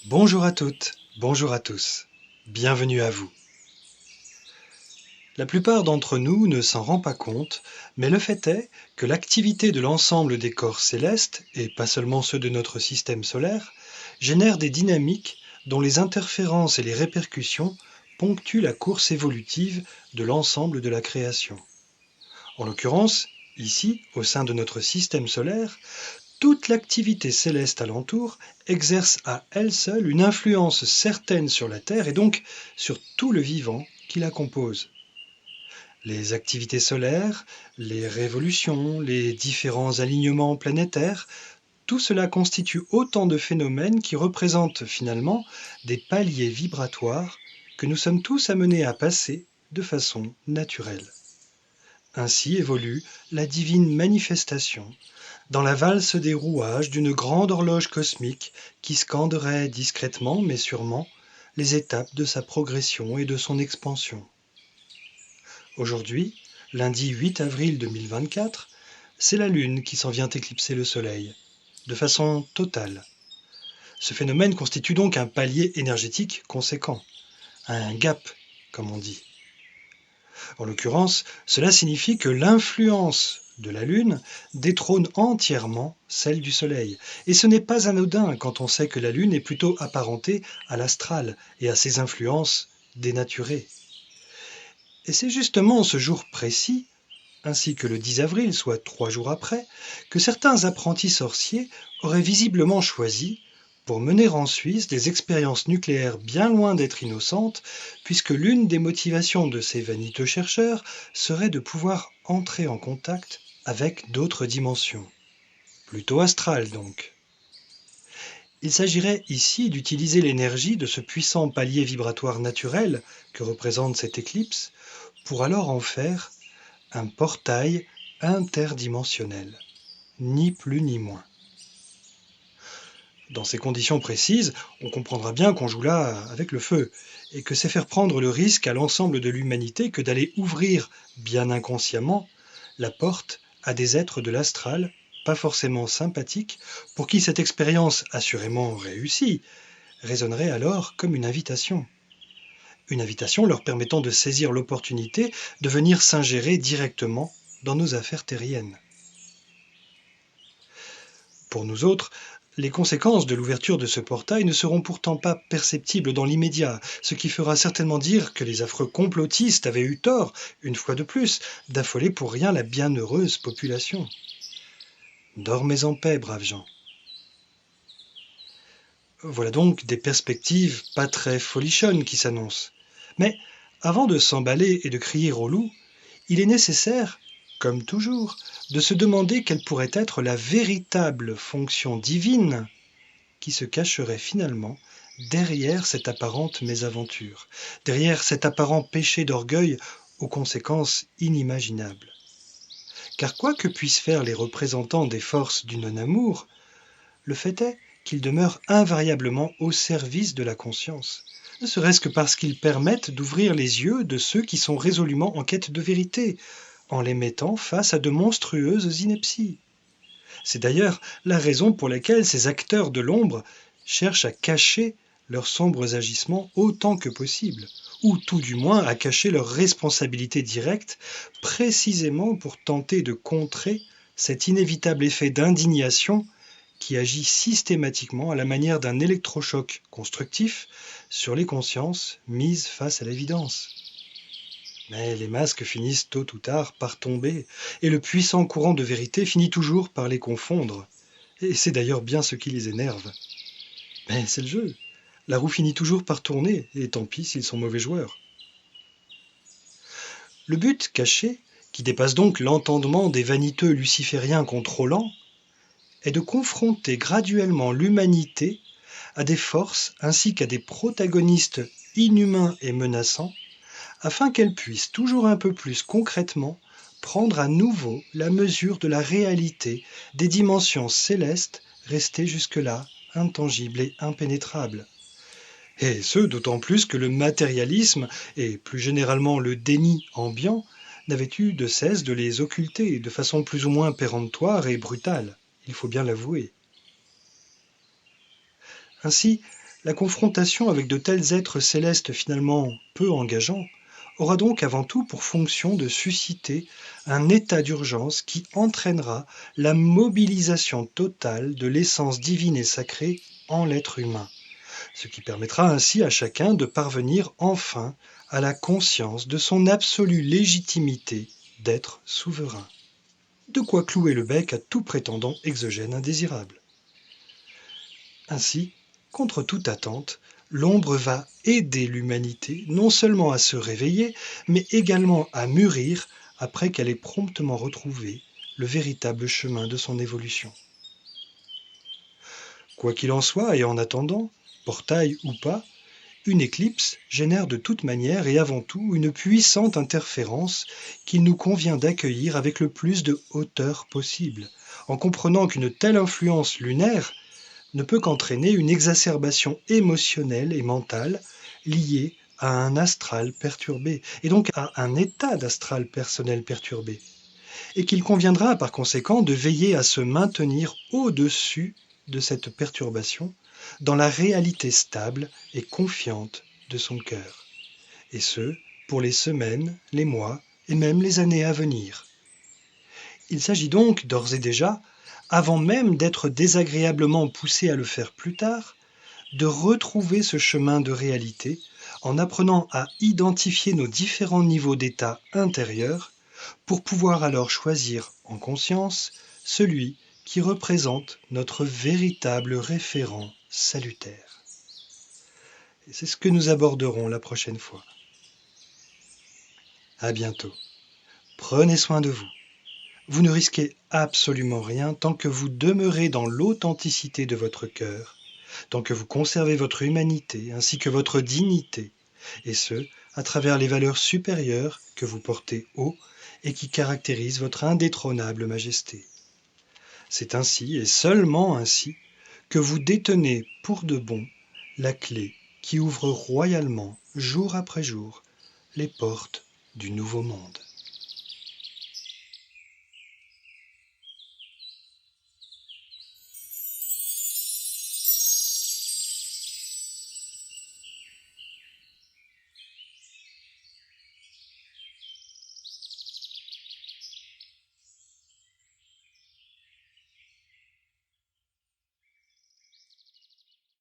Bonjour à toutes, bonjour à tous, bienvenue à vous. La plupart d'entre nous ne s'en rend pas compte, mais le fait est que l'activité de l'ensemble des corps célestes, et pas seulement ceux de notre système solaire, génère des dynamiques dont les interférences et les répercussions ponctuent la course évolutive de l'ensemble de la création. En l'occurrence, ici, au sein de notre système solaire, toute l'activité céleste alentour exerce à elle seule une influence certaine sur la Terre et donc sur tout le vivant qui la compose. Les activités solaires, les révolutions, les différents alignements planétaires, tout cela constitue autant de phénomènes qui représentent finalement des paliers vibratoires que nous sommes tous amenés à passer de façon naturelle. Ainsi évolue la divine manifestation dans la valse des rouages d'une grande horloge cosmique qui scanderait discrètement mais sûrement les étapes de sa progression et de son expansion. Aujourd'hui, lundi 8 avril 2024, c'est la Lune qui s'en vient éclipser le Soleil, de façon totale. Ce phénomène constitue donc un palier énergétique conséquent, un gap, comme on dit. En l'occurrence, cela signifie que l'influence de la Lune détrône entièrement celle du Soleil. Et ce n'est pas anodin quand on sait que la Lune est plutôt apparentée à l'astral et à ses influences dénaturées. Et c'est justement ce jour précis, ainsi que le 10 avril, soit 3 jours après, que certains apprentis sorciers auraient visiblement choisi pour mener en Suisse des expériences nucléaires bien loin d'être innocentes, puisque l'une des motivations de ces vaniteux chercheurs serait de pouvoir entrer en contact avec d'autres dimensions. Plutôt astrales donc. Il s'agirait ici d'utiliser l'énergie de ce puissant palier vibratoire naturel que représente cette éclipse pour alors en faire un portail interdimensionnel, ni plus ni moins. Dans ces conditions précises, on comprendra bien qu'on joue là avec le feu, et que c'est faire prendre le risque à l'ensemble de l'humanité que d'aller ouvrir, bien inconsciemment, la porte à des êtres de l'astral, pas forcément sympathiques, pour qui cette expérience assurément réussie résonnerait alors comme une invitation. Une invitation leur permettant de saisir l'opportunité de venir s'ingérer directement dans nos affaires terriennes. Pour nous autres, les conséquences de l'ouverture de ce portail ne seront pourtant pas perceptibles dans l'immédiat, ce qui fera certainement dire que les affreux complotistes avaient eu tort, une fois de plus, d'affoler pour rien la bienheureuse population. Dormez en paix, braves gens. Voilà donc des perspectives pas très folichonnes qui s'annoncent. Mais avant de s'emballer et de crier au loup, il est nécessaire, comme toujours, de se demander quelle pourrait être la véritable fonction divine qui se cacherait finalement derrière cette apparente mésaventure, derrière cet apparent péché d'orgueil aux conséquences inimaginables. Car quoi que puissent faire les représentants des forces du non-amour, le fait est qu'ils demeurent invariablement au service de la conscience, ne serait-ce que parce qu'ils permettent d'ouvrir les yeux de ceux qui sont résolument en quête de vérité, en les mettant face à de monstrueuses inepties. C'est d'ailleurs la raison pour laquelle ces acteurs de l'ombre cherchent à cacher leurs sombres agissements autant que possible, ou tout du moins à cacher leurs responsabilités directes, précisément pour tenter de contrer cet inévitable effet d'indignation qui agit systématiquement à la manière d'un électrochoc constructif sur les consciences mises face à l'évidence. Mais les masques finissent tôt ou tard par tomber, et le puissant courant de vérité finit toujours par les confondre. Et c'est d'ailleurs bien ce qui les énerve. Mais c'est le jeu. La roue finit toujours par tourner, et tant pis s'ils sont mauvais joueurs. Le but caché, qui dépasse donc l'entendement des vaniteux lucifériens contrôlants, est de confronter graduellement l'humanité à des forces ainsi qu'à des protagonistes inhumains et menaçants, afin qu'elle puisse toujours un peu plus concrètement prendre à nouveau la mesure de la réalité des dimensions célestes restées jusque-là intangibles et impénétrables. Et ce, d'autant plus que le matérialisme, et plus généralement le déni ambiant, n'avaient eu de cesse de les occulter de façon plus ou moins péremptoire et brutale, il faut bien l'avouer. Ainsi, La confrontation avec de tels êtres célestes finalement peu engageants aura donc avant tout pour fonction de susciter un état d'urgence qui entraînera la mobilisation totale de l'essence divine et sacrée en l'être humain, ce qui permettra ainsi à chacun de parvenir enfin à la conscience de son absolue légitimité d'être souverain. De quoi clouer le bec à tout prétendant exogène indésirable. Ainsi, contre toute attente, l'ombre va aider l'humanité non seulement à se réveiller, mais également à mûrir après qu'elle ait promptement retrouvé le véritable chemin de son évolution. Quoi qu'il en soit, et en attendant, portail ou pas, une éclipse génère de toute manière et avant tout une puissante interférence qu'il nous convient d'accueillir avec le plus de hauteur possible, en comprenant qu'une telle influence lunaire ne peut qu'entraîner une exacerbation émotionnelle et mentale liée à un astral perturbé, et donc à un état d'astral personnel perturbé, et qu'il conviendra par conséquent de veiller à se maintenir au-dessus de cette perturbation dans la réalité stable et confiante de son cœur, et ce, pour les semaines, les mois et même les années à venir. Il s'agit donc d'ores et déjà, avant même d'être désagréablement poussé à le faire plus tard, de retrouver ce chemin de réalité en apprenant à identifier nos différents niveaux d'état intérieur pour pouvoir alors choisir en conscience celui qui représente notre véritable référent salutaire. Et c'est ce que nous aborderons la prochaine fois. À bientôt. Prenez soin de vous. Vous ne risquez absolument rien tant que vous demeurez dans l'authenticité de votre cœur, tant que vous conservez votre humanité ainsi que votre dignité, et ce, à travers les valeurs supérieures que vous portez haut et qui caractérisent votre indétrônable majesté. C'est ainsi, et seulement ainsi, que vous détenez pour de bon la clé qui ouvre royalement, jour après jour, les portes du nouveau monde.